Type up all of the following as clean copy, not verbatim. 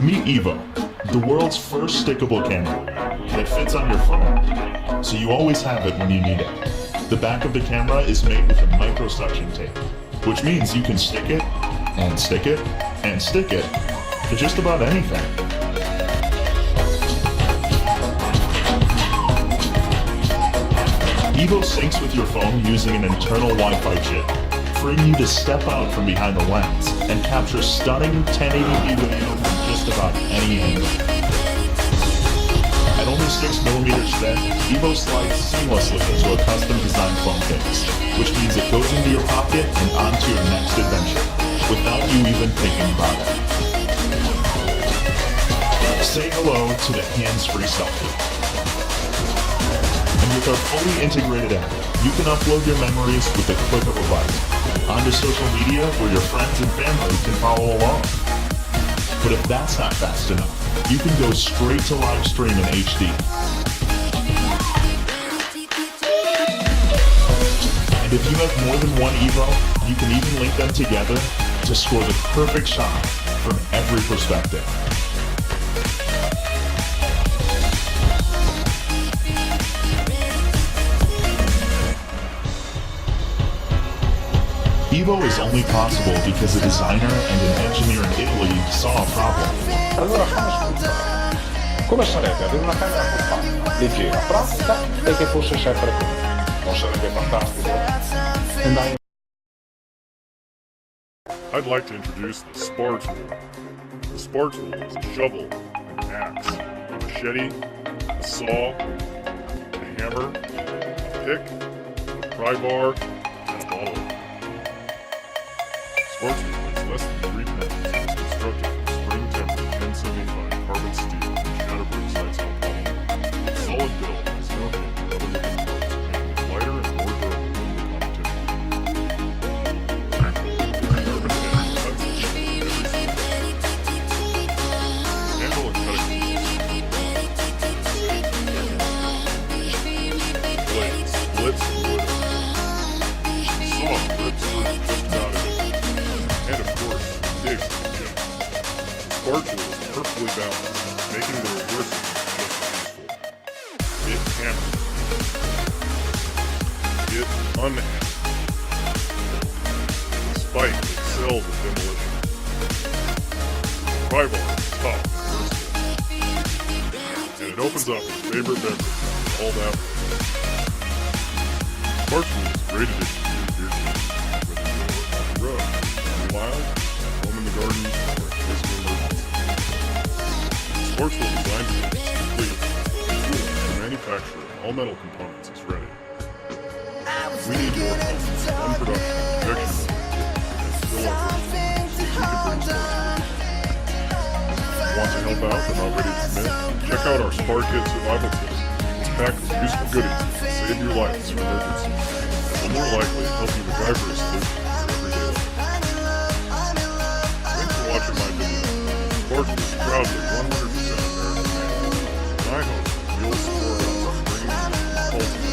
Meet Evo, the world's first stickable camera. And it fits on your phone, so you always have it when you need it. The back of the camera is made with a micro-suction tape, which means you can stick it, and stick it, and stick it to just about anything. Evo syncs with your phone using an internal Wi-Fi chip, freeing you to step out from behind the lens and capture stunning 1080p video from just about any angle. At only 6mm thick, Evo slides seamlessly into a custom-designed phone case, which means it goes into your pocket and onto your next adventure, without you even thinking about it. Say hello to the hands-free selfie. And with our fully integrated app, you can upload your memories with the click of a button onto social media where your friends and family can follow along. But if that's not fast enough, you can go straight to live stream in HD. And if you have more than one Evo, you can even link them together to score the perfect shot from every perspective. Evo is only possible because a designer and an engineer in Italy saw a problem. Allora fammi ascoltare. Come sarebbe avere una camera compatta, leggera, pratica e che fosse sempre così? Non sarebbe fantastico? E dai. I'd like to introduce the Spar Tool. The Spar Tool is a shovel, an axe, a machete, a saw, a hammer, a pick, a pry bar, and a bottle. Spar Tool weighs less than 3 pounds and is constructed from spring-tempered 1075 carbon steel and shatterproof side-saw polymer. Its solid build has no hint of other moving parts, making it lighter and more durable than the competition. Splits wood. Saw rips through just about anything. And of course, digs the gym. The Spar Tool is perfectly balanced, making the reversing just as useful. It hammers. It unhammers. The spike excels at demolition. The pry bar is tough and versatile. And it opens up your favorite beverage all that way. Spar Tool is a great addition to your gear chain, whether you go on the road, on the wild, home in the garden, or in case of emergency. Spar Tool designed to be complete, and tooling for manufacture of all metal components is ready. We need your help on production projection and still operations so you can bring Spar Tool. Want to help out but not ready to commit? Check out our Spar Kit Survival Kit. It's packed with useful goodies that can save your life in an emergency, and will more likely help you MacGyver a solution to your everyday life. Thanks for watching my video. Spar Tool is proudly 100% American made, and I hope you'll support us bringing you the ultimate.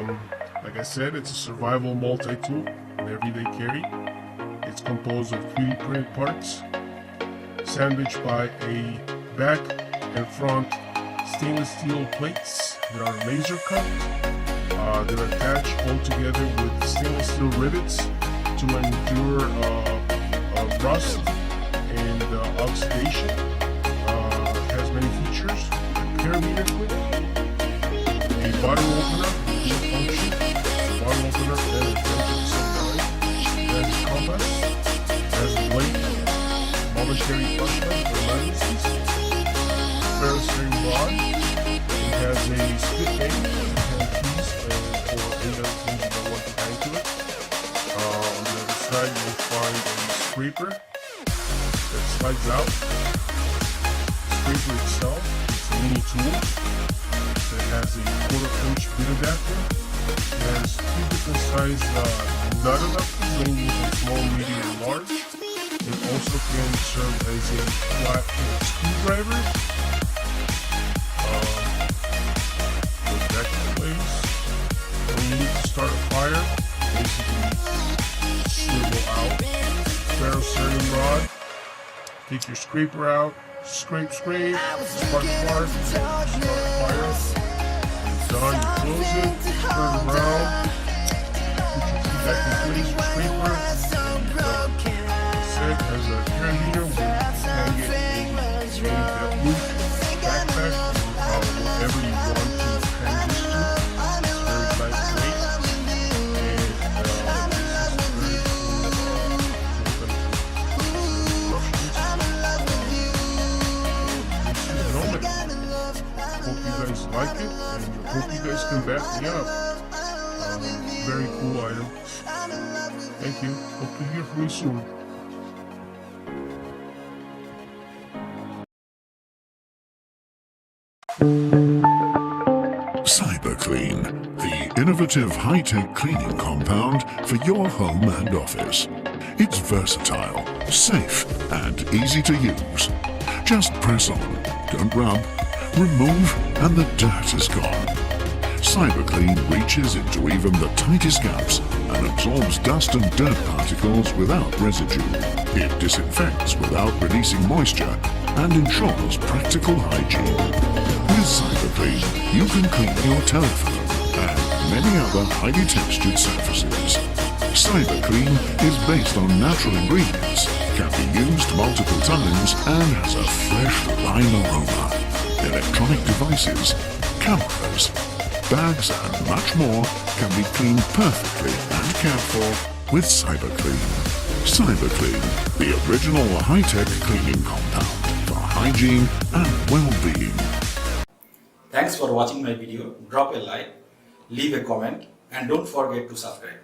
Like I said, it's a survival multi-tool and everyday carry. It's composed of 3D printed parts, sandwiched by a back and front stainless steel plates that are laser cut. They're attached all together with stainless steel rivets to endure rust and oxidation. Has many features: a parameter clip, a bottle opener, dual function, bottle opener and a temperature at the same time. It has a compass, it has a blade, monetary flashlight for emergencies, ferrocerium rod. It has a split end and keys for any other things you might want to hang to it. On the other side, you'll find a scraper that slides out. The scraper itself is a mini tool that has a 1/4-inch bit adapter. It has 2 different size nut adapters ranging from small, medium, and large. It also can serve as a flat screwdriver. Goes back in place. When you need to start a fire, basically swivel out. Ferrocerium rod. Take your scraper out. Scrape, spark, start a fire. Done, you close it, turn around, put your key back in place, your scraper, and you're done. Set has a carabiner where you can get a loop, backpack, whatever you want to hang this to. It's very lightweight, and this is very Hope you guys like it, and hope you guys can back me up. Very cool item. Thank you. Hope to hear from you soon. CyberClean, the innovative high-tech cleaning compound for your home and office. It's versatile, safe, and easy to use. Just press on, don't rub, remove, and the dirt is gone. CyberClean reaches into even the tightest gaps and absorbs dust and dirt particles without residue. It disinfects without releasing moisture and ensures practical hygiene. With CyberClean, you can clean your telephone and many other highly textured surfaces. CyberClean is based on natural ingredients, can be used multiple times, and has a fresh, lime aroma. Electronic devices, cameras, bags, and much more can be cleaned perfectly and cared for with CyberClean. CyberClean, the original high-tech cleaning compound for hygiene and well-being. Thanks for watching my video. Drop a like, leave a comment, and don't forget to subscribe.